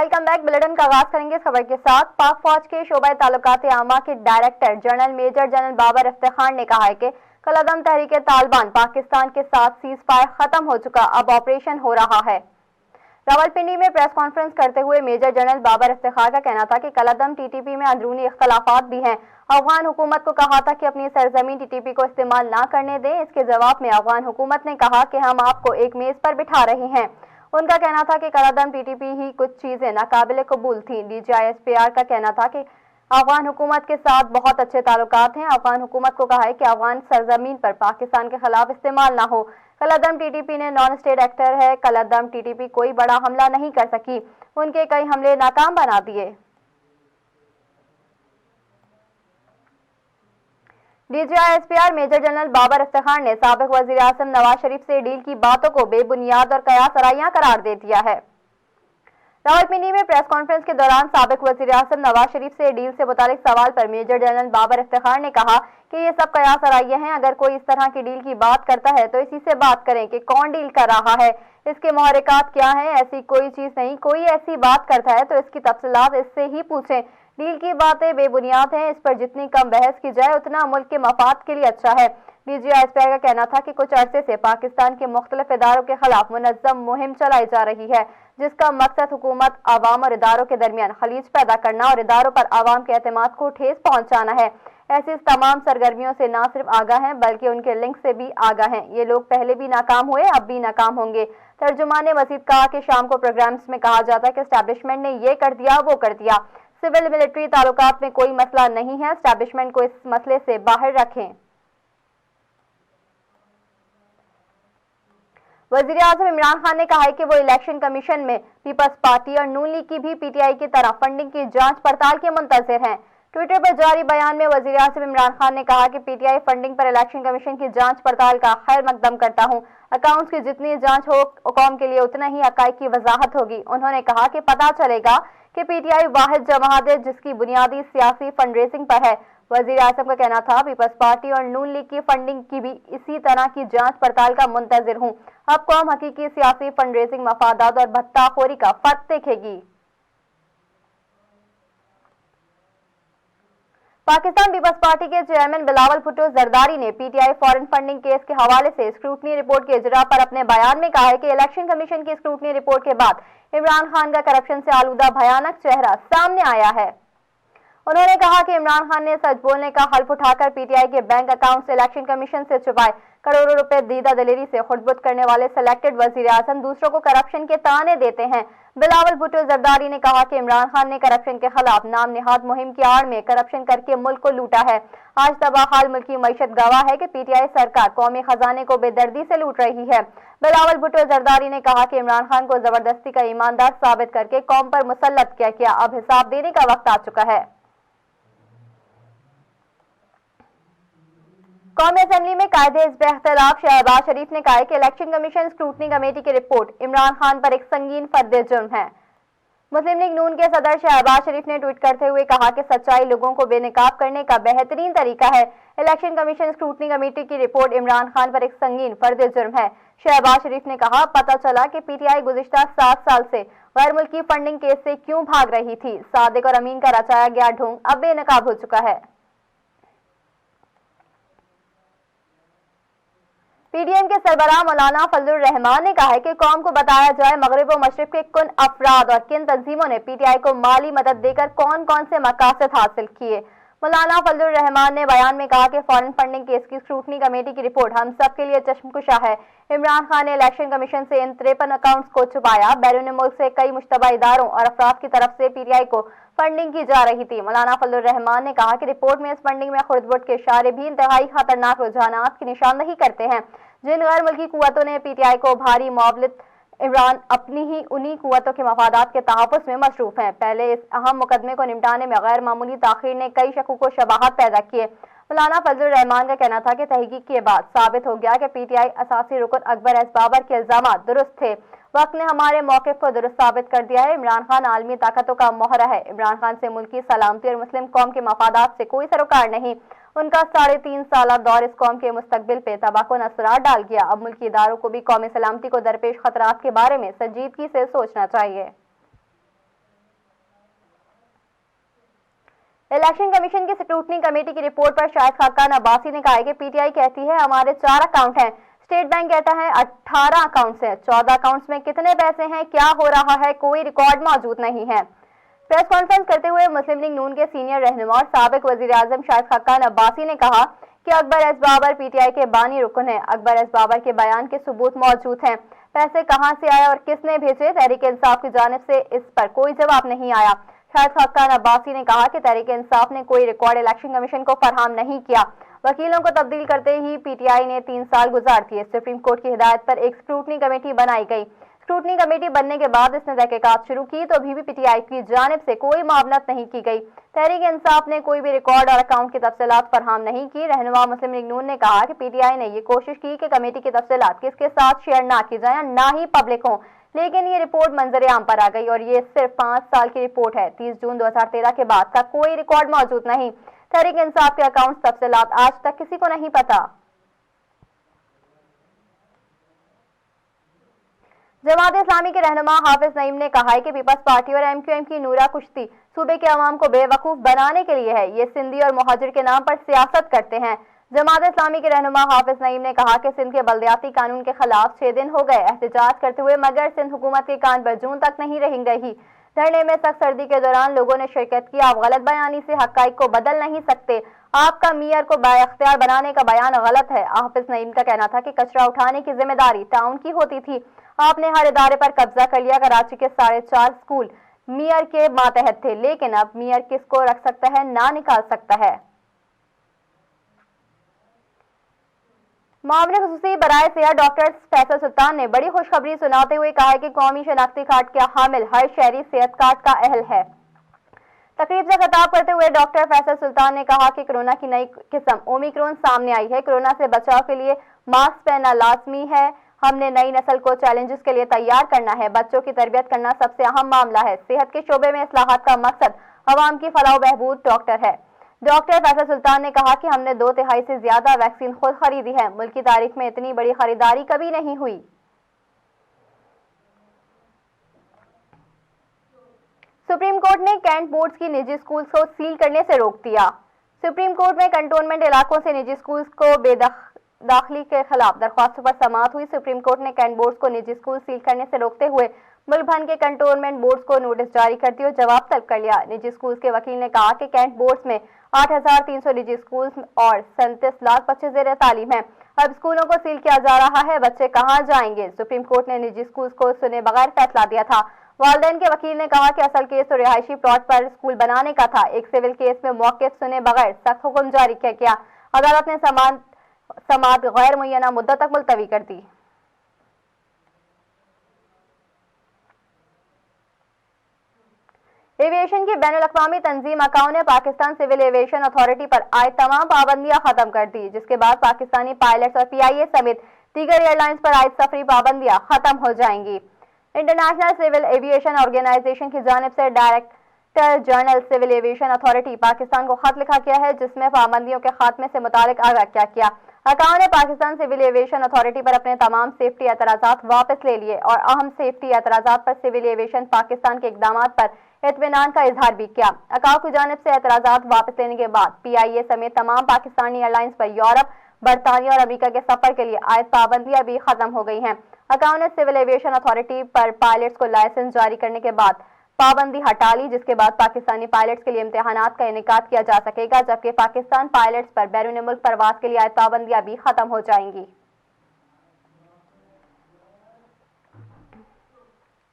Welcome back. Bulletin का आगाज करेंगे इस खबर के साथ। पाक फौज के शोबा ताल्लुकात आमा के director general major general Babar Iftikhar ने कहा है कि कलअदम तहरीक तालिबान पाकिस्तान के साथ सीज फायर खत्म हो चुका, अब ऑपरेशन हो रहा है। रावलपिंडी में प्रेस कॉन्फ्रेंस करते हुए मेजर जनरल बाबर इफ्तिखार का कहना था कि कलअदम टीटीपी में अंदरूनी इख्तलाफात भी हैं। अफगान हुकूमत को कहा था कि अपनी सरजमीन टीटीपी को इस्तेमाल ना करने दें। इसके जवाब में अफगान हुकूमत ने कहा कि हम आपको एक मेज पर बिठा रहे हैं। उनका कहना था कि कलअदम टीटीपी ही कुछ चीजें नाकाबिल कबूल थी। DGISPR का कहना था कि अफगान हुकूमत के साथ बहुत अच्छे ताल्लुकात हैं। अफगान हुकूमत को कहा है कि अफगान सरजमीन पर पाकिस्तान के खिलाफ इस्तेमाल ना हो। कलअदम टीटीपी ने नॉन स्टेट एक्टर है। कलअदम टीटीपी कोई बड़ा हमला नहीं कर सकी, उनके कई हमले नाकाम बना दिए। DGISPR major general Babar Iftikhar ने साबिक वजीर आज़म नवाज शरीफ से डील की बातों को बेबुनियाद और कयासराइयां करार दे दिया है। रावलपिंडी में प्रेस कॉन्फ्रेंस के दौरान साबिक वजीर आज़म नवाज शरीफ से डील से मुतालिक सवाल पर मेजर जनरल बाबर इफ्तिखार ने कहा कि ये सब कयासराइयां हैं। अगर कोई इस तरह की डील की बात करता है तो इसी से बात करें कि कौन डील कर रहा है, इसके मुहर्रिकात क्या हैं। ऐसी कोई चीज नहीं। कोई ऐसी बात करता है तो इसकी तफसीलात इससे ही पूछें। डील की बातें बेबुनियाद हैं। इस पर जितनी कम बहस की जाए उतना मुल्क के मफाद के लिए अच्छा है। DGISPR का कहना था कि कुछ अरसे से पाकिस्तान के मुख्तलिफ इदारों के खिलाफ मुनज़्ज़म मुहिम चलाई जा रही है, जिसका मकसद हुकूमत, आवाम और इदारों के दरमियान खलीज पैदा करना और इदारों पर आवाम के एतमाद को ठेस पहुंचाना है। ऐसी तमाम सरगर्मियों से न सिर्फ आगाह हैं बल्कि उनके लिंक से भी आगाह हैं। ये लोग पहले भी नाकाम हुए, अब भी नाकाम होंगे। तर्जुमान ने मजीद कहा कि शाम को प्रोग्राम्स में कहा जाता है कि एस्टैब्लिशमेंट ने ये कर दिया, वो कर दिया। सिविल मिलिट्री ताल्लुकात में कोई मसला नहीं है। एस्टैब्लिशमेंट को इस मसले से बाहर रखें। वजीर आज़म इमरान खान ने कहा है कि वो इलेक्शन कमीशन में पीपल्स पार्टी और नून लीग की भी PTI की तरह फंडिंग की जांच पड़ताल के मुंतज़िर हैं। ट्विटर पर जारी बयान में वजीर आज़म इमरान खान ने कहा कि PTI फंडिंग पर इलेक्शन कमीशन की जांच पड़ताल का खैर मकदम करता हूँ। अकाउंट्स की जितनी जांच हो कौम के लिए उतना ही हकाइक की वजाहत होगी। उन्होंने कहा कि पता चलेगा कि PTI वाहिद जमात है जिसकी बुनियादी सियासी फंड रेजिंग पर है। वजीर आज़म का कहना था पीपल्स पार्टी और नून लीग की फंडिंग की भी इसी तरह की जांच पड़ताल का मुंतजिर हूँ। अब कौम हकीकी सियासी फंड रेजिंग मफादात और भत्ताखोरी का फर्क देखेगी। पाकिस्तान पीपल्स पार्टी के चेयरमैन बिलावल भुट्टो जरदारी ने PTI फॉरेन फंडिंग केस के हवाले से स्क्रूटनी रिपोर्ट के इजरा पर अपने बयान में कहा है कि इलेक्शन कमीशन की स्क्रूटनी रिपोर्ट के बाद इमरान खान का करप्शन से आलूदा भयानक चेहरा सामने आया है। उन्होंने कहा कि इमरान खान ने सच बोलने का हल्फ उठाकर PTI के बैंक अकाउंट से इलेक्शन कमीशन से छुपाए करोड़ों रुपए दीदा दलेरी से खुदबुद करने वाले सिलेक्टेड वजीर आज़म दूसरों को करप्शन के ताने देते हैं। बिलावल भुट्टो जरदारी ने कहा कि इमरान खान ने करप्शन के खिलाफ नाम निहाद मुहिम की आड़ में करप्शन करके मुल्क को लूटा है। आज तबाहाल मुल्क की मईशत गवाह है कि PTI सरकार कौमी खजाने को बेदर्दी से लूट रही है। बिलावल भुट्टो जरदारी ने कहा कि इमरान खान को जबरदस्ती का ईमानदार साबित करके कौम पर मुसल्लत किया। अब हिसाब देने का वक्त आ चुका है। कौमी असेंबली में कायदे हिज़्ब इख्तिलाफ शहबाज शरीफ ने कहा कि इलेक्शन कमीशन स्क्रूटनी कमेटी की रिपोर्ट इमरान खान पर एक संगीन फर्द जुर्म है। मुस्लिम लीग नून के सदर शहबाज शरीफ ने ट्वीट करते हुए कहा कि सच्चाई लोगों को बेनकाब करने का बेहतरीन तरीका है। इलेक्शन कमीशन स्क्रूटनी कमेटी की रिपोर्ट इमरान खान पर एक संगीन फर्द जुर्म है। शहबाज शरीफ ने कहा, पता चला कि PTI गुज़िश्ता 7 साल से गैर मुल्की फंडिंग केस से क्यों भाग रही थी। सादिक और अमीन का रचाया गया ढोंग अब बेनकाब हो चुका है। PDM के सरबराह मौलाना फजलुर रहमान ने कहा है कि कौम को बताया जाए मगरिब व मशरिक के किन अफराद और किन तंजीमों ने PTI को माली मदद देकर कौन कौन से मकासद हासिल किए। मौलाना फजलुर रहमान ने बयान में कहा कि फॉरेन फंडिंग केस की स्क्रूटनी कमेटी की रिपोर्ट हम सब के लिए चश्मकुशा है। इमरान खान ने इलेक्शन कमीशन से इन 53 अकाउंट्स को छुपाया। बैरून मुल्क से कई मुश्तबा इदारों और अफराद की तरफ से PTI को फंडिंग की जा रही थी। मौलाना फजलुर रहमान ने कहा कि रिपोर्ट में इस फंडिंग में खुर्दबुर्द के इशारे भी इंतहाई खतरनाक रुझानात की निशानदही करते हैं। जिन गैर मुल्की कुव्वतों ने PTI को भारी मुआवलत, इमरान अपनी ही उन्हीं कुव्वतों के मफादात के तहफ़्फ़ुज़ में मसरूफ़ हैं। पहले इस अहम मुकदमे को निपटाने में गैर मामूली ताख़ीर ने कई शकूक व शबाहत पैदा किए। मौलाना फजलुर रहमान का कहना था कि तहकीक के बाद साबित हो गया कि PTI असासी रुकन अकबर एस बाबर के इल्ज़ामात दुरुस्त थे। वक्त ने हमारे मौक़िफ़ को दुरुस्त साबित कर दिया है। इमरान खान आलमी ताकतों का मोहरा है। इमरान खान से मुल्की सलामती और मुस्लिम कौम के मफादात से कोई सरोकार नहीं। उनका 3.5 साल दौर इस कौम के मुस्तकबिल पे तबाहकुन असरार डाल गया। अब मुल्की इदारों को भी कौमी सलामती को दरपेश खतरात के बारे में संजीदगी से सोचना चाहिए। इलेक्शन कमीशन की स्क्रूटनी कमेटी की रिपोर्ट पर शाहिद खाकान अब्बासी ने कहा है कि पीटीआई कहती है हमारे 4 अकाउंट हैं, स्टेट बैंक कहता है 18 अकाउंट्स हैं, 14 अकाउंट्स में कितने पैसे हैं, क्या हो रहा है, कोई रिकॉर्ड मौजूद नहीं है। प्रेस कॉन्फ्रेंस करते हुए मुस्लिम लीग नून के सीनियर रहनुमा और साबिक वजीर आजम शाहिद खाकान अब्बासी ने कहा कि अकबर एस बाबर पीटीआई के बानी रुकन है। अकबर एस बाबर के बयान के सबूत मौजूद हैं। पैसे कहां से आए और किसने भेजे, तहरीक इंसाफ की जानिब से इस पर कोई जवाब नहीं आया। शाहिद खाकान अब्बासी ने कहा कि तहरीक इंसाफ ने कोई रिकॉर्ड इलेक्शन कमीशन को फराहम नहीं किया। वकीलों को तब्दील करते ही पीटीआई ने 3 साल गुजार दिए। सुप्रीम कोर्ट की हिदायत पर एक स्क्रूटनी कमेटी बनाई गई। स्क्रूटनी कमेटी बनने के बाद इसने तहकीकात शुरू की तो अभी भी पीटीआई की जानिब से कोई मामलत नहीं की गई। तहरीक इंसाफ ने कोई भी रिकॉर्ड और अकाउंट की तफसीलात फराहम नहीं की। रहनुमा मुस्लिम लीग नून ने कहा कि पीटीआई ने ये कोशिश की कि कमेटी की तफसीलात किसके साथ शेयर ना की जाए, ना ही पब्लिक हो, लेकिन ये रिपोर्ट मंजर आम पर आ गई और ये सिर्फ 5 साल की रिपोर्ट है। 30 जून 2013 के बाद का कोई रिकॉर्ड मौजूद नहीं। तहरीक इंसाफ के अकाउंट तफसीलात आज तक किसी को नहीं पता। जमात इस्लामी के रहनुमा हाफिज नईम ने कहा है कि पीपल्स पार्टी और एमक्यूएम की नूरा कुश्ती सूबे के अवाम को बेवकूफ बनाने के लिए है। ये सिंधी और मुहाजिर के नाम पर सियासत करते हैं। जमात इस्लामी के रहनुमा हाफिज नईम ने कहा कि सिंध के बल्दियाती कानून के खिलाफ 6 दिन हो गए एहतजाज करते हुए, मगर सिंध हुकूमत के कान पर जून तक नहीं रहेंगी। धरने में सख्त सर्दी के दौरान लोगों ने शिरकत की। आप गलत बयानी से हकाइक को बदल नहीं सकते। आपका मेयर को बाइख्तियार बनाने का बयान गलत है। हाफिज नईम का कहना था कि कचरा उठाने की जिम्मेदारी टाउन की होती थी। आपने हर इदारे पर कब्जा कर लिया। कराची के 4.5 स्कूल मेयर के मातहत थे, लेकिन अब मेयर किसको रख सकता है, ना निकाल सकता है। मामले खुसूसी बराए सेहत डॉक्टर फैसल सुल्तान ने बड़ी खुशखबरी सुनाते हुए कहा है कि कौमी शनाख्ती कार्ड के हामिल हर शहरी सेहत कार्ड का अहल है। तकरीब से खिताब करते हुए डॉक्टर फैसल सुल्तान ने कहा कि कोरोना की नई किस्म ओमिक्रॉन सामने आई है। कोरोना से बचाव के लिए मास्क पहनना लाजमी है। हमने नई नस्ल को चैलेंजेस के लिए तैयार करना है। बच्चों की तरबियत करना सबसे अहम मामला है। सेहत के शोबे में इस्लाहात का मकसद अवाम की फलाह बहबूद डॉक्टर है। डॉक्टर फैसल सुल्तान ने कहा कि हमने 2 तिहाई से ज्यादा वैक्सीन खुद खरीदी है। मुल्क की तारीख में इतनी बड़ी खरीदारी कभी नहीं हुई। सुप्रीम कोर्ट ने कैंट बोर्ड्स की निजी स्कूल्स को सील करने से रोक दिया। सुप्रीम कोर्ट में कंटोनमेंट इलाकों से निजी स्कूल्स को दाखिली के खिलाफ दरख्वास्तों पर समाअत हुई। सुप्रीम कोर्ट ने कैंट बोर्ड्स को निजी स्कूल सील करने से रोकते हुए मुल्क भर के कंटोनमेंट बोर्ड्स को नोटिस जारी कर दिया और जवाब तलब कर लिया। निजी स्कूल्स के वकील ने कहा कि कैंट बोर्ड्स में 8,300 निजी स्कूल्स और 37 लाख बच्चे ज़ेर तालीम हैं। अब स्कूलों को सील किया जा रहा है, बच्चे कहाँ जाएंगे? सुप्रीम कोर्ट ने निजी स्कूल्स को सुने बगैर फैसला दिया था। वालिदैन के वकील ने कहा कि असल केस तो रिहायशी प्लॉट पर स्कूल बनाने का था। एक सिविल केस में मौक़िफ़ सुने बगैर सख्त हुक्म जारी किया गया। अदालत ने समाअत गैर मुय्यना मुद्दत तक मुलतवी कर दी। एविएशन की बैनुल-अक़वामी तंजीम अकाओ ने पाकिस्तान सिविल एविएशन अथॉरिटी पर आयद तमाम पाबंदियां खत्म कर दी, जिसके बाद पाकिस्तानी पायलट्स और पीआईए समेत दीगर एयरलाइंस पर आयद सफरी पाबंदियां खत्म हो जाएंगी। इंटरनेशनल सिविल एविएशन ऑर्गेनाइजेशन की जानिब से director general civil aviation authority Pakistan को खत लिखा गया है, जिसमें पाबंदियों के खात्मे से मुतालिक आगाह किया। अकाओ ने पाकिस्तान सिविल एविएशन अथॉरिटी पर अपने तमाम सेफ्टी एतराज़ात वापस ले लिए और अहम सेफ्टी एतराज़ात पर सिविल एविएशन पाकिस्तान के इक़दामात पर इत्मीनान का इजहार भी किया। अकाओ की जानिब से एतराज़ात वापस लेने के बाद पीआईए समेत तमाम पाकिस्तानी एयरलाइंस पर यूरोप, बरतानिया और अमेरिका के सफर के लिए आयद पाबंदियां भी खत्म हो गई हैं। अकाओ ने सिविल एविएशन अथॉरिटी पर पायलट्स को लाइसेंस जारी करने के बाद पाबंदी हटा ली, जिसके बाद पाकिस्तानी पायलट्स के लिए इम्तिहानात का इनेकाद किया जा सकेगा, जबकि पाकिस्तान पायलट्स पर बैरून मुल्क परवास के लिए आयद पाबंदियां भी खत्म हो जाएंगी।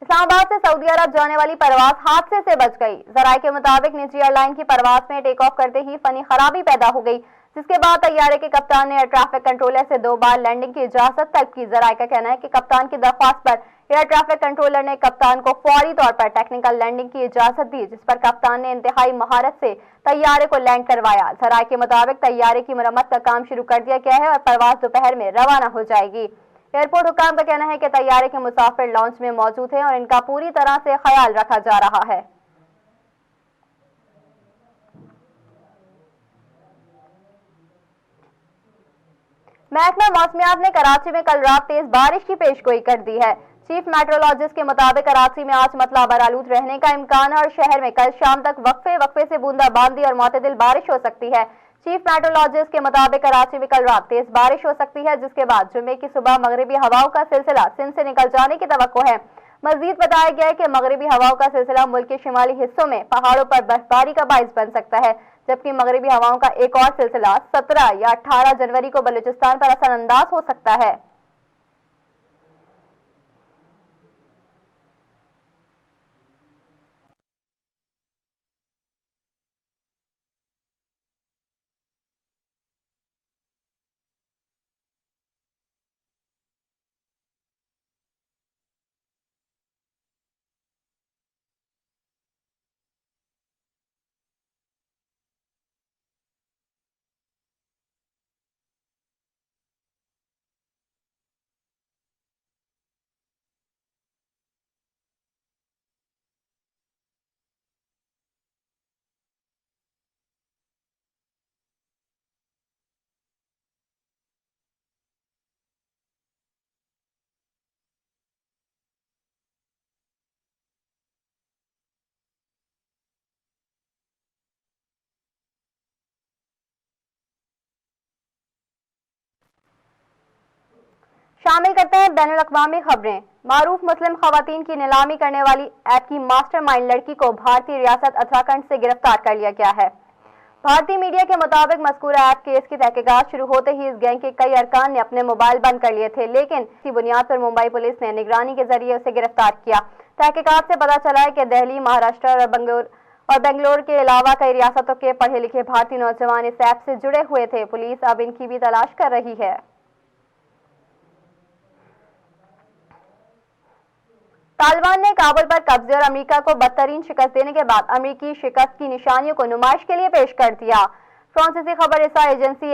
इस्लामाबाद से सऊदी अरब जाने वाली परवाज हादसे से बच गई। जराये के मुताबिक निजी एयरलाइन की परवाज में टेक ऑफ करते ही फनी खराबी पैदा हो गई, जिसके बाद तैयारे के कप्तान ने एयर ट्रैफिक कंट्रोलर से 2 बार लैंडिंग की इजाजत तलब की। जराये का कहना है कि कप्तान की दरख्वास्त पर एयर ट्रैफिक कंट्रोलर ने कप्तान को फौरी तौर पर टेक्निकल लैंडिंग की इजाजत दी, जिस पर कप्तान ने इंतहाई महारत से तैयारे को लैंड करवाया। जराये के मुताबिक तैयारे की मरम्मत का काम शुरू कर दिया गया है और परवाज दोपहर में रवाना हो जाएगी। एयरपोर्ट हुकाम का कहना है कि तैयारे के मुसाफिर लॉन्च में मौजूद हैं और इनका पूरी तरह से ख्याल रखा जा रहा है। महकमा मौसमियात ने कराची में कल रात तेज बारिश की पेशगोई कर दी है, चीफ मेट्रोलॉजिस्ट के मुताबिक कराची में आज मतलाबर आलूद रहने का इम्कान है और शहर में कल शाम तक वक्फे से बूंदाबांदी और मुतदिल बारिश हो सकती है। चीफ मेट्रोलॉजिस्ट के मुताबिक कराची में कल रात तेज बारिश हो सकती है, जिसके बाद जुम्मे की सुबह मगरिबी हवाओं का सिलसिला सिंध से निकल जाने की तवक्को है। मजीद बताया गया है कि मगरिबी हवाओं का सिलसिला मुल्क के शिमाली हिस्सों में पहाड़ों पर बर्फबारी का बाइस बन सकता है, जबकि मगरिबी हवाओं का एक और सिलसिला 17 या 18 जनवरी को बलूचिस्तान पर असरअंदाज हो सकता है। शामिल करते हैं बैनुल अक़वामी खबरें। मारूफ मुस्लिम खवातीन की नीलामी करने वाली ऐप की मास्टरमाइंड लड़की को भारतीय रियासत उत्तराखंड से गिरफ्तार कर लिया गया है। भारतीय मीडिया के मुताबिक मज़कूरा ऐप केस की तहकीकात शुरू होते ही इस गैंग के कई अरकान ने अपने मोबाइल बंद कर लिए थे, लेकिन इसी बुनियाद पर मुंबई पुलिस ने निगरानी के जरिए उसे गिरफ्तार किया। तहकीकात से पता चला है कि दिल्ली, महाराष्ट्र और बेंगलोर के अलावा कई रियासतों के पढ़े लिखे भारतीय नौजवान इस ऐप से जुड़े हुए थे। पुलिस अब इनकी भी तलाश कर रही है। तालिबान ने काबुल पर कब्जे और अमेरिका को बदतरीन शिकस्त देने के बाद अमेरिकी शिकस्त की निशानियों को नुमाइश के लिए पेश कर दिया। फ्रांसीसी खबर रसा एजेंसी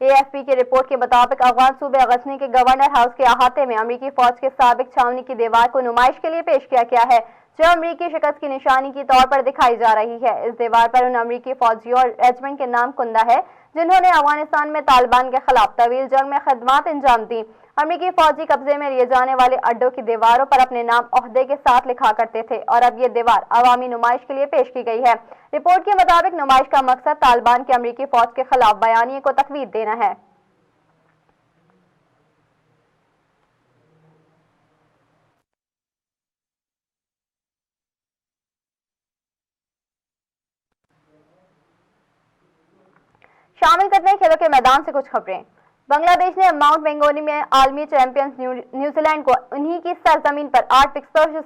AFP की रिपोर्ट के मुताबिक अफगान सूबे गजनी के गवर्नर हाउस के अहाते में अमेरिकी फौज के साबिक छावनी की दीवार को नुमाइश के लिए पेश किया गया है, जो अमेरिकी शिकस्त की निशानी के तौर पर दिखाई जा रही है। इस दीवार पर उन अमेरिकी फौजियों और रेजिमेंट के नाम कुंदा है जिन्होंने अफगानिस्तान में तालिबान के खिलाफ तवील जंग में खदमात अंजाम दी। अमेरिकी फौजी कब्जे में लिए जाने वाले अड्डों की दीवारों पर अपने नाम ओहदे के साथ लिखा करते थे और अब ये दीवार अवामी नुमाइश के लिए पेश की गई है। रिपोर्ट के मुताबिक नुमाइश का मकसद तालिबान के अमेरिकी फौज के खिलाफ बयानिए को तकवीद देना है। शामिल करते हैं खेलों के मैदान से कुछ खबरें। बांग्लादेश ने माउंट मेंगोनी में आलमी चैंपियंस न्यूजीलैंड को उन्हीं की सरजमीन पर 8 विकेटों से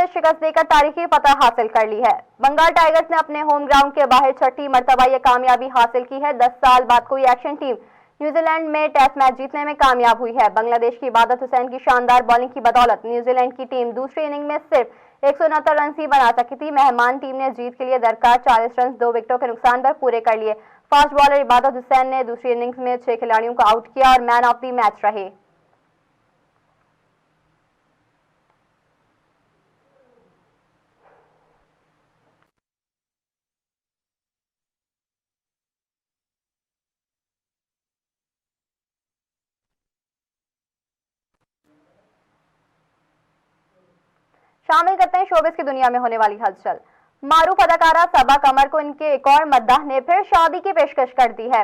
शिकस्त देकर तारीखी फतह हासिल कर ली है। बंगाल टाइगर्स ने अपने होम ग्राउंड के बाहर छठी मर्तबा यह कामयाबी हासिल की है। 10 साल बाद कोई एक्शन टीम न्यूजीलैंड में टेस्ट मैच जीतने में कामयाब हुई है। बांग्लादेश की इबादत हुसैन की शानदार बॉलिंग की बदौलत न्यूजीलैंड की टीम दूसरी इनिंग में सिर्फ 169 रन ही बना सकी थी। मेहमान टीम ने जीत के लिए दरकार 40 रन 2 विकेटों के नुकसान पर पूरे कर लिए। फास्ट बॉलर इबादत हुसैन ने दूसरी इनिंग्स में 6 खिलाड़ियों को आउट किया और मैन ऑफ द मैच रहे। शामिल करते हैं शोबिस की दुनिया में होने वाली हलचल। मारूफ अदाकारा सबा कमर को इनके एक और मद्दाह ने फिर शादी की पेशकश कर दी है।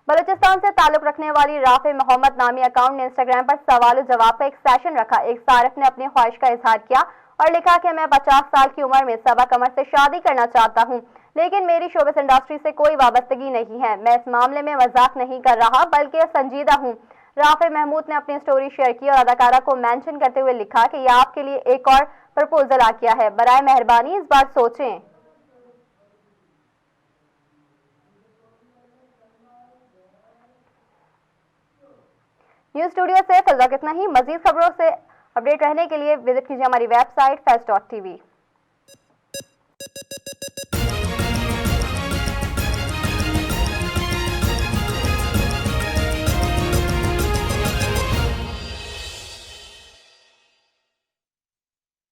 बलूचिस्तान से ताल्लुक रखने वाली राफे मोहम्मद नामी अकाउंट ने इंस्टाग्राम पर सवाल जवाब का एक सेशन रखा। एक सारिफ ने अपनी ख्वाहिश का इजहार किया और लिखा कि मैं 50 साल की उम्र में सबा कमर से शादी करना चाहता हूँ, लेकिन मेरी शोबिस इंडस्ट्री से कोई वाबस्तगी नहीं है। मैं इस मामले में मजाक नहीं कर रहा बल्कि संजीदा हूँ। राफे महमूद ने अपनी स्टोरी शेयर की और अदाकारा को मेंशन करते हुए लिखा कि यह आपके लिए एक और प्रपोजल आ गया है, बराए मेहरबानी इस बार सोचें। न्यूज स्टूडियो से फिलहाल इतना ही। मजीद खबरों से अपडेट रहने के लिए विजिट कीजिए हमारी वेबसाइट fez.tv।